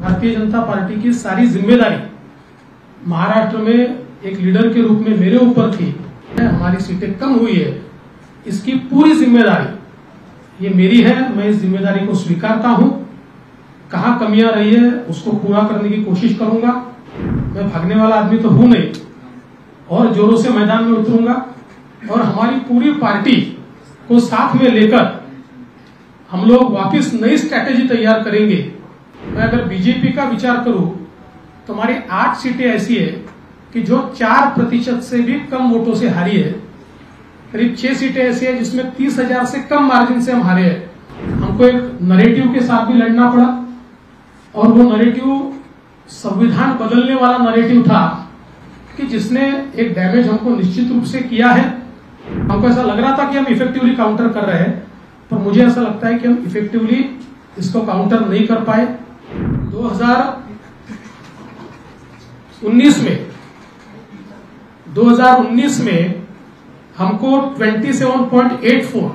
Bharatiya Janata party की सारी जिम्मेदारी महाराष्ट्र में एक लीडर के रूप में मेरे ऊपर थी। हमारी सीटें कम हुई है, इसकी पूरी जिम्मेदारी ये मेरी है। मैं इस जिम्मेदारी को स्वीकारता हूं। कहां कमियां रही है उसको पूरा करने की कोशिश करूंगा। मैं भागने वाला आदमी तो हूं नहीं और जोरों से मैदान में उतरूंगा और हमारी पूरी पार्टी को साथ में लेकर हम लोग वापस नई स्ट्रैटेजी तैयार करेंगे। मैं अगर बीजेपी का विचार करूं तो हमारी 8 सीटें ऐसी है कि जो 4% से भी कम वोटों से हारी है। करीब 6 सीटें ऐसी है जिसमें 30,000 से कम मार्जिन से हम हारे हैं। हमको एक नरेटिव के साथ भी लड़ना पड़ा और वो नरेटिव संविधान बदलने वाला नरेटिव था कि जिसने एक डैमेज हमको निश्चित रूप से किया है। हमको ऐसा लग रहा था कि हम इफेक्टिवली काउंटर कर रहे हैं, पर मुझे ऐसा लगता है कि हम इफेक्टिवली इसको काउंटर नहीं कर पाए। 2019 में हमको 27.84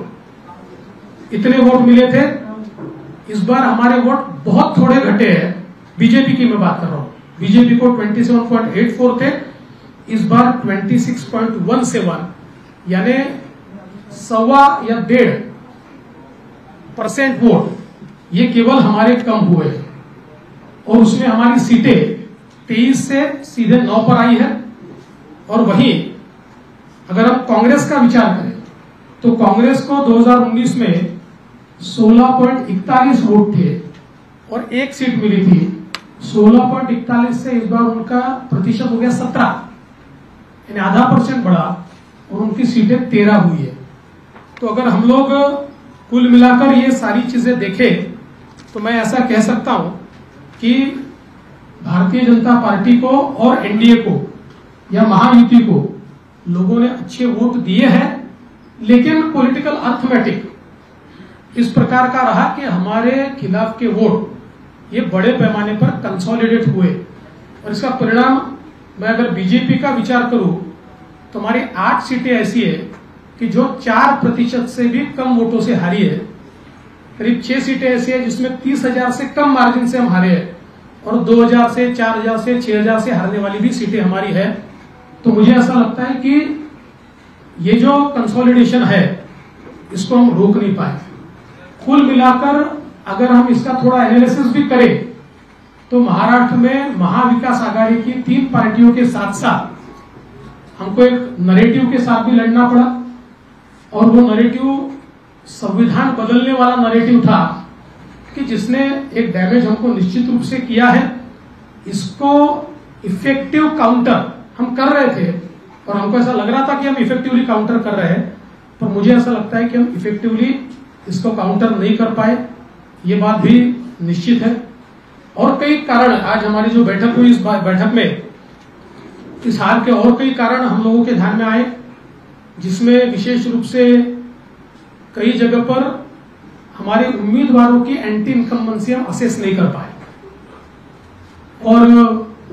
इतने वोट मिले थे। इस बार हमारे वोट बहुत थोड़े घटे हैं। बीजेपी की मैं बात कर रहा हूं। बीजेपी को 27.84 थे, इस बार 26.17 यानी 1.25 या 1.5% वोट ये केवल हमारे कम हुए और उसमें हमारी सीटें 23 से सीधे 9 पर आई है। और वहीं अगर हम कांग्रेस का विचार करें तो कांग्रेस को 2019 में 16.41 वोट थे और एक सीट मिली थी। 16.41 से इस बार उनका प्रतिशत हो गया 17, यानी आधा % बढ़ा और उनकी सीटें 13 हुई है। तो अगर हम लोग कुल मिलाकर ये सारी चीजें देखें तो मैं ऐसा कह सकता हूं कि भारतीय जनता पार्टी को और एनडीए को या महायुति को लोगों ने अच्छे वोट दिए हैं, लेकिन पॉलिटिकल अर्थमेटिक इस प्रकार का रहा कि हमारे खिलाफ के वोट ये बड़े पैमाने पर कंसोलिडेट हुए और इसका परिणाम मैं अगर बीजेपी का विचार करूं तो हमारी 8 सीटें ऐसी है कि जो 4% से भी कम वोटों से हारी है। करीब 6 सीटें ऐसी है जिसमें 30,000 से कम मार्जिन से हम हारे हैं और 2,000 से 4,000 से 6,000 से हारने वाली भी सीटें हमारी है। तो मुझे ऐसा लगता है कि ये जो कंसोलिडेशन है इसको हम रोक नहीं पाए। कुल मिलाकर अगर हम इसका थोड़ा एनालिसिस भी करें तो महाराष्ट्र में महाविकास आघाड़ी की 3 पार्टियों के साथ साथ हमको एक नरेटिव के साथ भी लड़ना पड़ा और वो नरेटिव संविधान बदलने वाला नरेटिव था कि जिसने एक डैमेज हमको निश्चित रूप से किया है। इसको इफेक्टिव काउंटर हम कर रहे थे और हमको ऐसा लग रहा था कि हम इफेक्टिवली काउंटर कर रहे हैं, पर मुझे ऐसा लगता है कि हम इफेक्टिवली इसको काउंटर नहीं कर पाए। ये बात भी निश्चित है और कई कारण आज हमारी जो बैठक हुई, इस बैठक में इस हार के और कई कारण हम लोगों के ध्यान में आए, जिसमें विशेष रूप से कई जगह पर हमारे उम्मीदवारों की एंटी इनकम्बेंसी हम असेस नहीं कर पाए और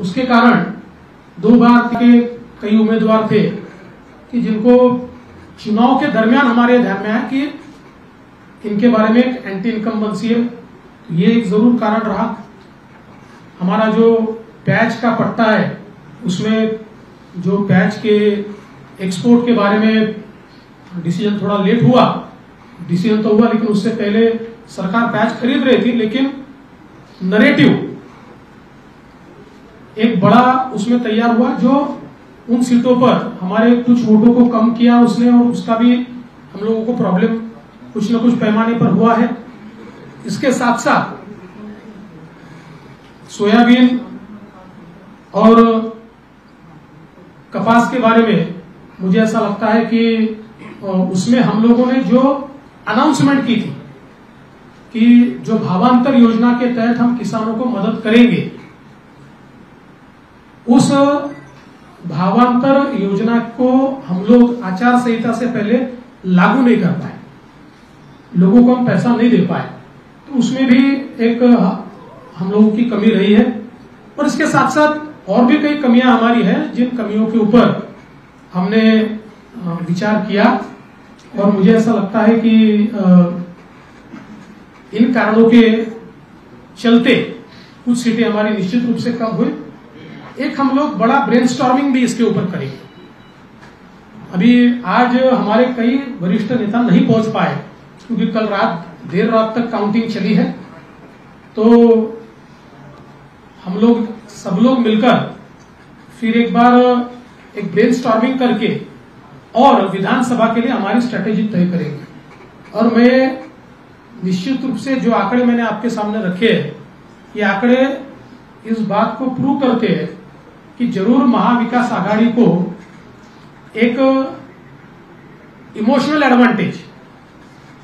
उसके कारण 2 बार के कई उम्मीदवार थे कि जिनको चुनाव के दरमियान हमारे ध्यान में आया कि इनके बारे में एक एंटी इनकम्बेंसी है। ये एक जरूर कारण रहा। हमारा जो पैच का पट्टा है उसमें जो पैच के एक्सपोर्ट के बारे में डिसीजन थोड़ा लेट हुआ। डिसीजन तो हुआ लेकिन उससे पहले सरकार पैच खरीद रही थी, लेकिन नरेटिव एक बड़ा उसमें तैयार हुआ जो उन सीटों पर हमारे कुछ वोटों को कम किया उसने और उसका भी हम लोगों को प्रॉब्लम कुछ न कुछ पैमाने पर हुआ है। इसके साथ साथ सोयाबीन और कपास के बारे में मुझे ऐसा लगता है कि उसमें हम लोगों ने जो अनाउंसमेंट की थी कि जो भावांतर योजना के तहत हम किसानों को मदद करेंगे, उस भावांतर योजना को हम लोग आचार संहिता से पहले लागू नहीं कर पाए, लोगों को हम पैसा नहीं दे पाए। तो उसमें भी एक हम लोगों की कमी रही है और इसके साथ साथ और भी कई कमियां हमारी हैं, जिन कमियों के ऊपर हमने विचार किया और मुझे ऐसा लगता है कि इन कारणों के चलते कुछ सीटें हमारी निश्चित रूप से कम हुई। एक हम लोग बड़ा ब्रेनस्टॉर्मिंग भी इसके ऊपर करेंगे। अभी आज हमारे कई वरिष्ठ नेता नहीं पहुंच पाए क्योंकि कल रात देर रात तक काउंटिंग चली है, तो हम लोग सब लोग मिलकर फिर एक बार एक ब्रेनस्टॉर्मिंग करके और विधानसभा के लिए हमारी स्ट्रेटेजी तय करेंगे। और मैं निश्चित रूप से जो आंकड़े मैंने आपके सामने रखे हैं, ये आंकड़े इस बात को प्रूव करते हैं कि जरूर महाविकास आघाड़ी को एक इमोशनल एडवांटेज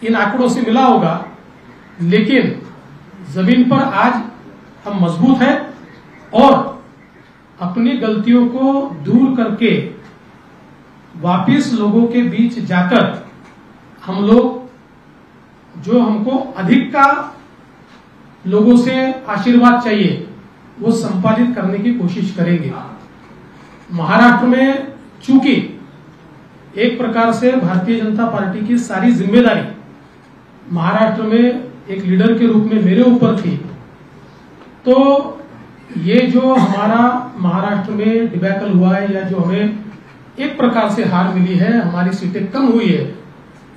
इन आंकड़ों से मिला होगा, लेकिन जमीन पर आज हम मजबूत हैं और अपनी गलतियों को दूर करके वापिस लोगों के बीच जाकर हम लोग जो हमको अधिक का लोगों से आशीर्वाद चाहिए वो संपादित करने की कोशिश करेंगे। महाराष्ट्र में चूंकि एक प्रकार से भारतीय जनता पार्टी की सारी जिम्मेदारी महाराष्ट्र में एक लीडर के रूप में मेरे ऊपर थी, तो ये जो हमारा महाराष्ट्र में डिबैकल हुआ है या जो हमें एक प्रकार से हार मिली है, हमारी सीटें कम हुई है,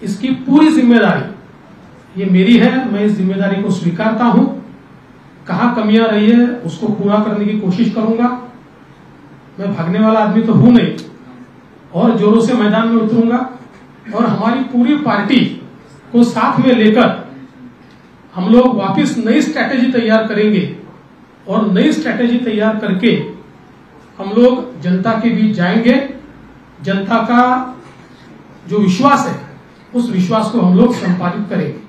इसकी पूरी जिम्मेदारी ये मेरी है। मैं इस जिम्मेदारी को स्वीकारता हूं। कहां कमियां रही है उसको पूरा करने की कोशिश करूंगा। मैं भागने वाला आदमी तो हूं नहीं और जोरों से मैदान में उतरूंगा और हमारी पूरी पार्टी को साथ में लेकर हम लोग वापस नई स्ट्रैटेजी तैयार करेंगे और नई स्ट्रैटेजी तैयार करके हम लोग जनता के बीच जाएंगे। जनता का जो विश्वास है उस विश्वास को हम लोग संपादित करेंगे।